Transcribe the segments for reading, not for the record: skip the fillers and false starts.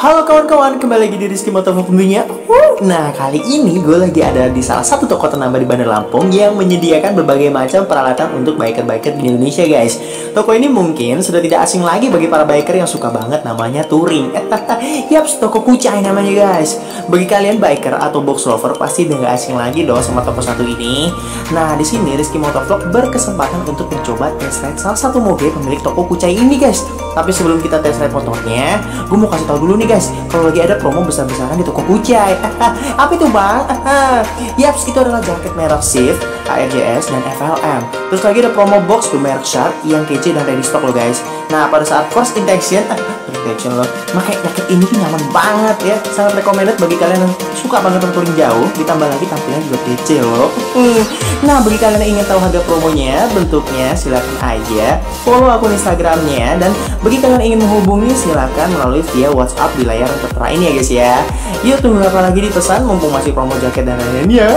Halo kawan-kawan, kembali lagi di Rizky Motovlog tentunya. Nah, kali ini gue lagi ada di salah satu toko ternama di Bandar Lampung yang menyediakan berbagai macam peralatan untuk biker-biker di Indonesia, guys. Toko ini mungkin sudah tidak asing lagi bagi para biker yang suka banget namanya touring. Yaps, toko Kucai namanya, guys. Bagi kalian biker atau box lover pasti udah gak asing lagi dong sama toko satu ini. Nah, di sini Rizky Motovlog berkesempatan untuk mencoba test ride salah satu moge pemilik toko Kucai ini, guys. Tapi sebelum kita test ride motornya, gue mau kasih tahu dulu nih, guys, kalau lagi ada promo besar-besaran di toko Kucai. Apa itu, Bang? Yaps, itu adalah jaket merek Shift, ARJS, dan FLM. Terus lagi ada promo box bermerek Shark yang kece dan ready stock loh, guys. Nah, pada saat first intention loh, makanya jaket ini tuh nyaman banget ya. Sangat recommended bagi kalian yang suka banget touring jauh. Ditambah lagi tampilannya juga kece loh. Nah, bagi kalian yang ingin tahu harga promonya, bentuknya, silakan aja follow akun Instagramnya. Dan bagi kalian yang ingin menghubungi, silakan melalui via WhatsApp di layar yang tertera ini ya, guys ya. Yuk, tunggu apa lagi dipesan mumpung masih promo jaket dan lain-lainnya.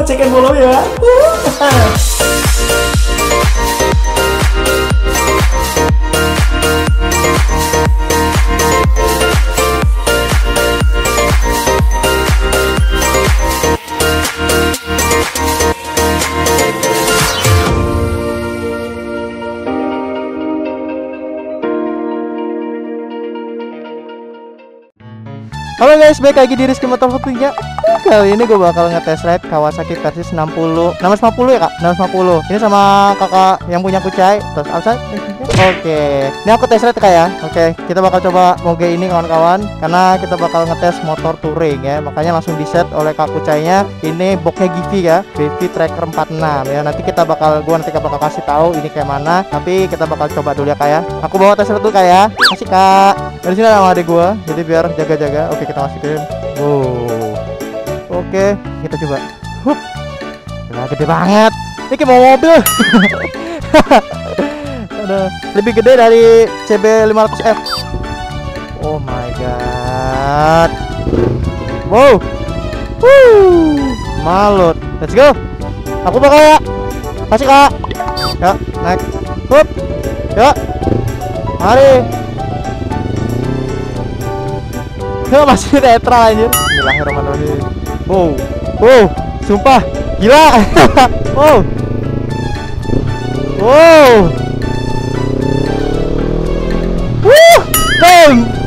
Cek and follow ya. Halo guys, balik lagi di Rizky Motovlog ya. Kali ini gue bakal ngetes ride Kawasaki Versys 650 ya kak? 650. Ini sama kakak yang punya Kucai. Terus outside. Oke, ini aku tes ride kak ya. Oke, kita bakal coba moge ini kawan-kawan, karena kita bakal ngetes motor touring ya. Makanya langsung di set oleh kak Kucainya. Ini boxnya Givi ya, Givi Tracker 46 ya. Nanti kita bakal, bakal kasih tahu ini kayak mana. Tapi kita bakal coba dulu ya kak ya. Aku bawa tes ride dulu kak ya. Kasih kak. Dari sini ada adik gue, jadi biar jaga-jaga. Oke, kita masukin. Oke, kita coba. Nah, gede banget. Ini kayak mau mobil. Lebih gede dari CB500F. Oh my god. Wow. Malut. Let's go. Aku bakal ya. Kasih kak. Ya, naik. Ya. Mari. Masih netral anjir. Bismillahirrahmanirrahim. Wow, sumpah gila.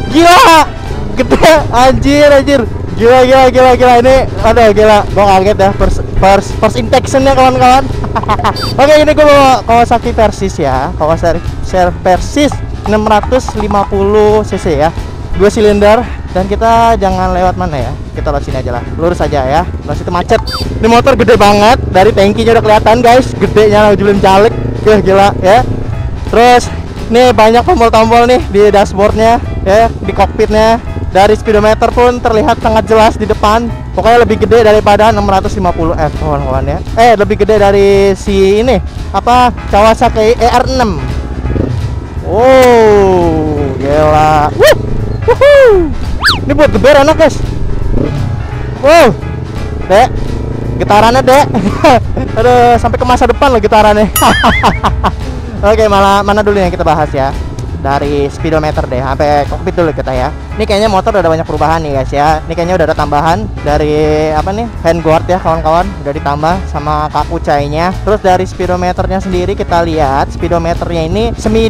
Gila, gede anjir. Gila ini. Aduh gila, gua kaget ya. First intention-nya kawan-kawan. Oke, ini gua bawa Kawasaki Versys ya. Kawasaki Versys 650 cc ya. 2 silinder. Dan kita jangan lewat mana ya, kita lewat sini aja lah, lurus aja ya. Lurus itu macet. Ini motor gede banget, dari tangkinya udah kelihatan guys, gedenya ujulin jalik, gila ya. Terus nih banyak tombol-tombol nih di dashboardnya ya, di kokpitnya. Dari speedometer pun terlihat sangat jelas di depan. Pokoknya lebih gede daripada 650F kawan-kawan ya. Lebih gede dari si ini apa, Kawasaki ER6. Gila. Ini buat geber enak guys. Dek, getarannya dek. Aduh, sampai ke masa depan loh getarannya. Oke, mana dulu yang kita bahas ya. Dari speedometer deh, sampai kokpit dulu kita ya. Ini kayaknya motor udah ada banyak perubahan nih guys ya. Ini kayaknya udah ada tambahan dari apa nih, handguard ya kawan-kawan, udah ditambah sama kak Kucainya. Terus dari speedometernya sendiri kita lihat, speedometernya ini semi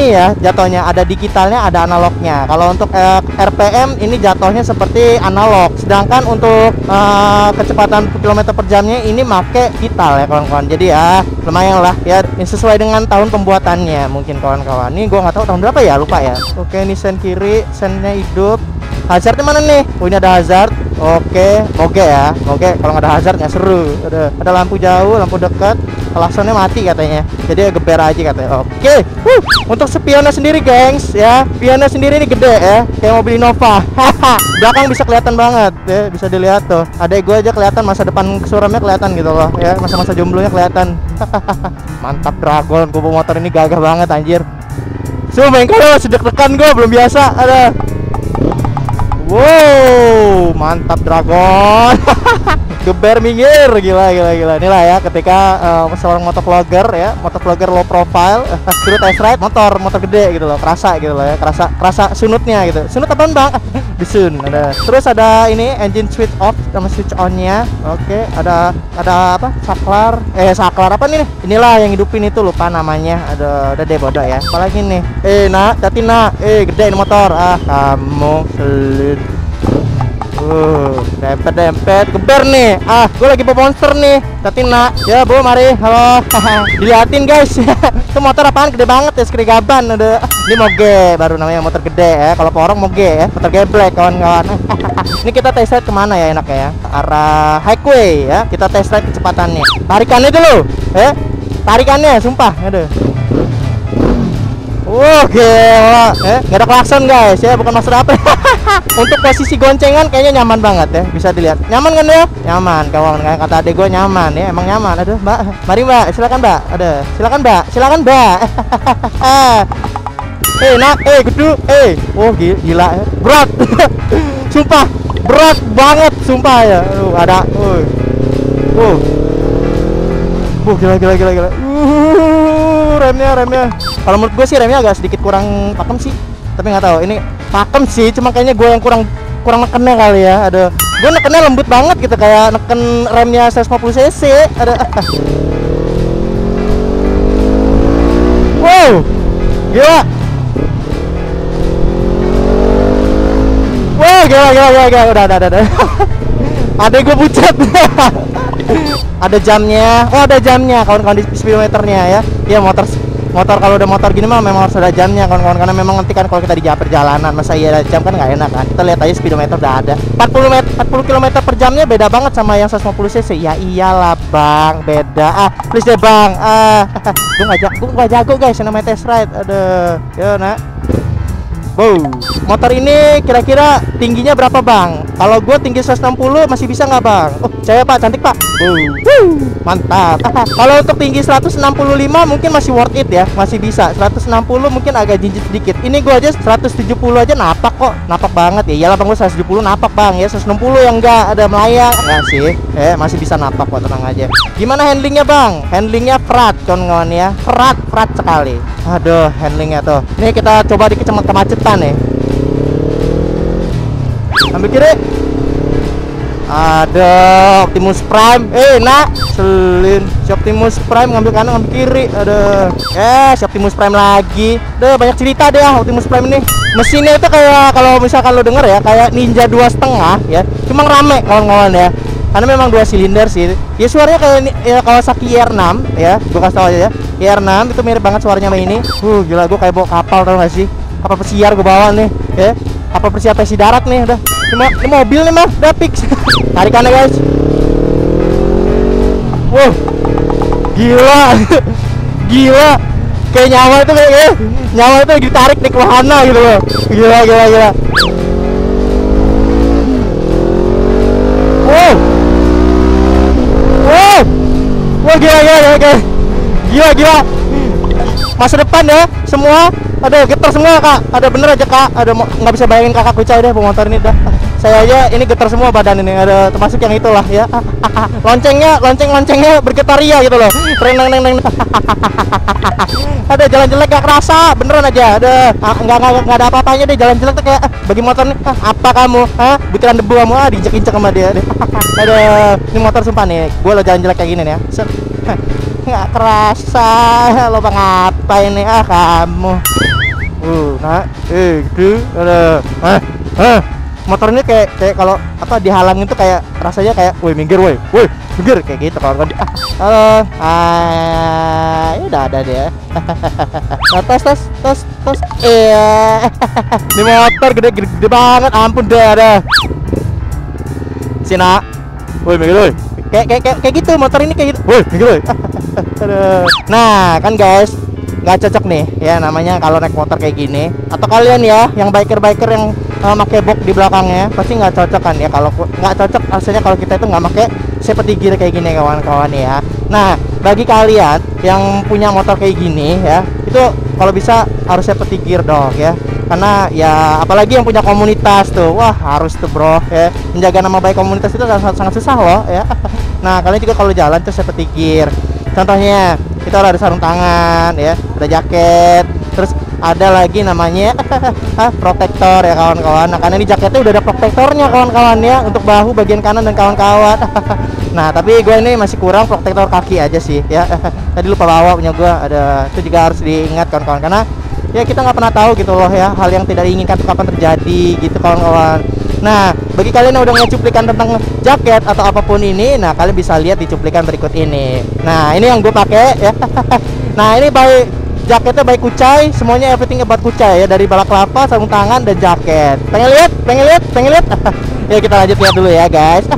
ya jatuhnya. Ada digitalnya, ada analognya. Kalau untuk RPM ini jatuhnya seperti analog. Sedangkan untuk kecepatan kilometer per jamnya ini make digital ya kawan-kawan. Jadi ya lumayan lah ya, sesuai dengan tahun pembuatannya mungkin kawan-kawan. Ini gua nggak tahu tahun berapa ya, lupa ya. Oke, ini sen kiri, sennya hidup. Hazardnya mana nih? Oh, ini ada hazard. Oke, moge ya. Moge kalau nggak ada hazard nggak seru. Ada lampu jauh, lampu dekat. Klaksonnya mati katanya. Jadi geber aja katanya. Oke. Untuk spionnya sendiri, gengs ya. Spionnya sendiri ini gede ya, kayak mobil Innova. Belakang bisa kelihatan banget ya, bisa dilihat tuh. Adek gue aja kelihatan, masa depan suramnya kelihatan gitu loh ya. Masa-masa jomblonya kelihatan. Mantap Dragon, gue bawa motor ini gagah banget anjir. Sumpah kalau masih deg-degan gue, belum biasa. Wow, mantap Dragon. geber minggir, gila. Inilah ya ketika seorang motovlogger ya, motovlogger low profile suruh test ride motor gede gitu loh, kerasa gitu loh ya, kerasa sunutnya gitu. Sunut apaan bang? Disun ada. Terus ada ini engine switch off sama switch on-nya. Oke, ada apa? Saklar apa nih? Inilah yang hidupin itu, lupa namanya. Ada deh bodoh ya. Apalagi nih? Nak, hati nak. Gede ini motor. Kamu selin. Dempet geber nih. Gue lagi bawa monster nih. Hati nak. Ya bu, mari. Halo. Diliatin guys. Itu motor apaan? Gede banget ya, sekrigaban. Ada. Ini moge, baru namanya motor gede ya. Kalau porong moge ya, motor geblek kawan-kawan. Ini kita test ride kemana ya enaknya ya? Arah highway ya. Kita test ride kecepatannya. Tarikannya dulu, ya. Tarikannya, sumpah. Aduh. Gila. Nggak ada klakson guys ya, bukan maksud apa. Untuk posisi goncengan kayaknya nyaman banget ya, bisa dilihat. Nyaman kan ya? Nyaman, kawan. Kata adek gue nyaman ya, emang nyaman. Aduh, Mbak. Mari Mbak, silakan Mbak. Silakan Mbak. Nak, gedu. Gila. Berat. Sumpah, berat banget sumpah ya. Ada. Gila. Remnya. Kalau menurut gue sih remnya agak sedikit kurang pakem sih. Tapi nggak tahu. Ini pakem sih, cuma kayaknya gue yang kurang nekennya kali ya. Ada. Gue nekennya lembut banget gitu, kayak neken remnya 150 cc. Ada. Wow. Gila. Wah, gila. Udah. Adek gue pucat. Ada jamnya. Ada jamnya kawan-kawan di speedometernya ya. Ya motor kalau udah motor gini mah memang harus ada jamnya kawan-kawan, karena memang nanti kan kalau kita di perjalanan masa iya ada jam kan nggak enak kan. Kita lihat aja speedometer udah ada 40 km per jamnya, beda banget sama yang 150 cc. Ya iyalah bang, beda. Please deh bang. Gue nggak jago guys yang namanya test ride. Aduh, ya nak. Wow, motor ini kira-kira tingginya berapa bang? Kalau gue tinggi 160 masih bisa nggak bang? Saya pak, cantik pak. Mantap. Kalau untuk tinggi 165 mungkin masih worth it ya, masih bisa. 160 mungkin agak jinjit sedikit. Ini gue aja 170 aja napak kok, napak banget ya. Iyalah bang, gue 170 napak bang ya. 160 yang enggak ada melayang enggak sih? Masih bisa napak kok, tenang aja. Gimana handlingnya bang? Handlingnya flat kawan-kawan ya, flat sekali. Aduh, handlingnya tuh. Ini kita coba di kemacetan nih. Ambil kiri. Ada Optimus Prime. Nak, selin. Si Optimus Prime ngambil kanan, ngambil kiri. Ada. Si Optimus Prime lagi. Banyak cerita deh Optimus Prime ini. Mesinnya itu kayak, kalau misalkan lo denger ya, kayak Ninja 2,5 ya. Cuma rame kawan-kawan ya. Karena memang 2 silinder sih. Ya suaranya kayak ya Kawasaki IR6 ya. Gue kasih tau aja ya. IR6 itu mirip banget suaranya sama ini. Gila, gue kayak bawa kapal, tau gak sih? Kapal pesiar gue bawa nih ya. Kapal pesiar tesi darat nih udah. Ini mobil nih mah, udah fix. Tarikannya guys. Wow. Gila. Kayak nyawa itu lagi ditarik nih ke wahana gitu loh. Gila. Wow, gila. Masa depan ya, semua ada getar semua kak. Ada bener aja kak. Ada nggak bisa bayangin kakak kucai deh bawa motor ini dah. Saya aja ini getar semua badan ini. Ada termasuk yang itulah ya. Loncengnya bergetar ya gitu loh. Neng. Ada jalan jelek gak kerasa, beneran aja. Ada nggak ada apa-apanya deh jalan jelek tuh kayak bagi motor nih. Apa kamu? Butiran debu kamu diinjek-injek sama dia deh. Ada ini motor sumpah nih. Gue lo jalan jelek kayak gini nih ya. Nggak kerasa lo bang apa ini kamu. Gitu. Ada. Motor ini kayak kalau apa dihalangin tuh kayak rasanya kayak minggir kayak gitu kawan-kawan. Halo. Ya udah ada dia. Tos. Ini motor gede banget, ampun deh ada. Sina. Minggir. Kayak gitu motor ini kayak gitu. Minggir. Nah, kan guys, nggak cocok nih ya namanya kalau naik motor kayak gini. Atau kalian ya yang biker yang pakai box di belakangnya pasti nggak cocok kan ya. Kalau nggak cocok rasanya kalau kita itu nggak pakai safety gear kayak gini kawan-kawan ya. Nah, bagi kalian yang punya motor kayak gini ya, itu kalau bisa harus safety gear dong ya. karena ya apalagi yang punya komunitas tuh, wah harus tuh bro ya, menjaga nama baik komunitas itu sangat susah loh ya. Nah kalian juga kalau jalan tuh saya pikir, contohnya kita udah ada sarung tangan ya, ada jaket, terus ada lagi namanya protektor ya kawan-kawan. Nah karena ini jaketnya udah ada protektornya kawan-kawan ya, untuk bahu bagian kanan dan kawan-kawan. Nah tapi gue ini masih kurang protektor kaki aja sih ya. Tadi lupa bawa punya gue, ada itu juga harus diingat kawan-kawan, karena ya kita nggak pernah tahu gitu loh ya, hal yang tidak diinginkan itu kapan terjadi gitu kawan-kawan. Nah bagi kalian yang udah ngeliat cuplikan tentang jaket atau apapun ini, nah kalian bisa lihat di cuplikan berikut ini. Nah ini yang gue pakai ya. Nah ini baik jaketnya baik Kucai, semuanya everything about Kucai ya, dari balaklava, sarung tangan dan jaket. Pengen lihat? Ya kita lanjut lihat dulu ya guys.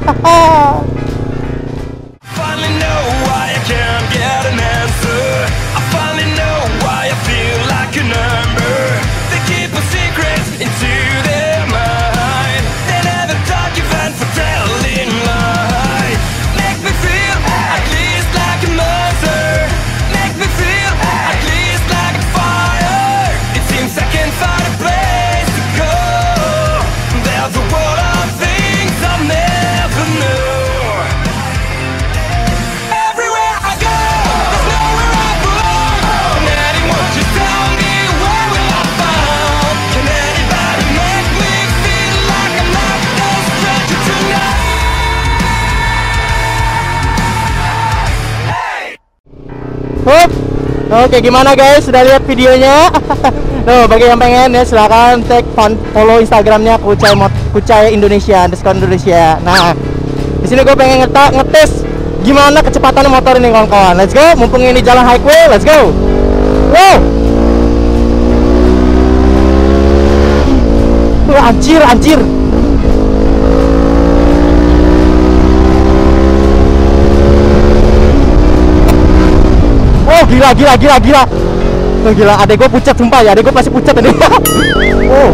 Oke, gimana guys? Sudah lihat videonya? Tuh, bagi yang pengen ya silahkan tag follow Instagramnya Kucai Indonesia _Indonesia. Nah, di sini gue pengen ngetes gimana kecepatan motor ini kawan-kawan. Let's go, mumpung ini jalan highway, let's go. Wow. Anjir. Oh gila. Oh gila, adek gue pucat sumpah ya, adek gue pasti pucat tadi. Oh.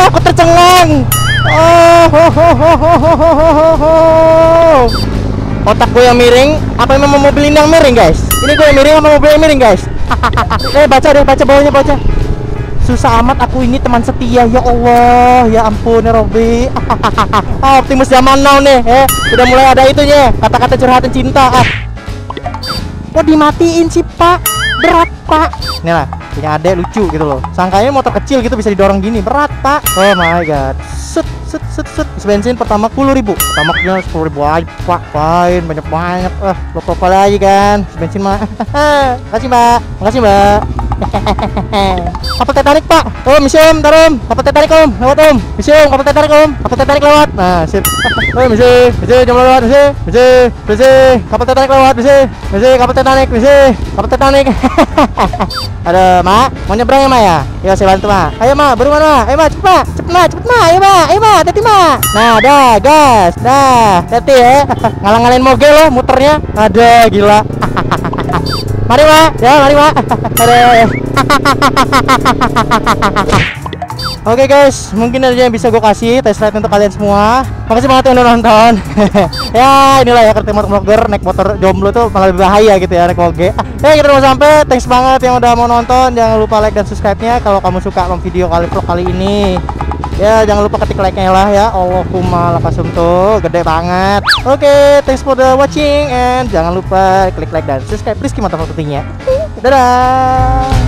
Aku tercengang. Otak gue yang miring, apa memang mobil ini yang miring guys? Ini gue yang miring apa mobil yang miring guys? Baca bawahnya, baca. Susah amat aku ini teman setia, ya Allah, ya ampun ya Robby. Optimus zaman now nih, udah mulai ada itunya, kata-kata curhatan cinta. Kok dimatiin sih pak? Berat pak. Ini lah, punya adek lucu gitu loh. Sangkanya motor kecil gitu bisa didorong gini, berat pak. Oh my god. Set. Bensin pertama 10.000. Pertama kena 10.000 aja pak. Fine, banyak banget. Lupa apa lagi kan? Bensin mah. Makasih mbak. Kapal Titanic pak. Museum tarum. Kapal Titanic om, lewat om. Museum kapal Titanic om. Kapal Titanic lewat. Nah sip. Museum jam lewat. Museum kapal Titanic lewat. Museum kapal Titanic. Ada mak, mau nyebrang ya mak ya? Yuk saya bantu mak. Ayo mak, buruan mak. Ayo mak, cepet mak. Ayo mak, hati mak. Nah dah gas. Hati ya. Ngalang-ngalain moge loh muternya. Ada gila. Mari mak. Oke guys, mungkin aja yang bisa gue kasih test ride untuk kalian semua. Makasih banget yang udah nonton. Ya inilah ya kerja motor vlogger, naik motor jomblo tuh malah lebih bahaya gitu ya, naik moge. Ya kita udah sampai. Thanks banget yang udah mau nonton. Jangan lupa like dan subscribe-nya kalau kamu suka video vlog kali ini. Ya jangan lupa ketik like-nya lah ya. Allahumma lakasum tuh gede banget. Oke, thanks for the watching and jangan lupa klik like dan subscribe. Please gimana fotonya. Dadah.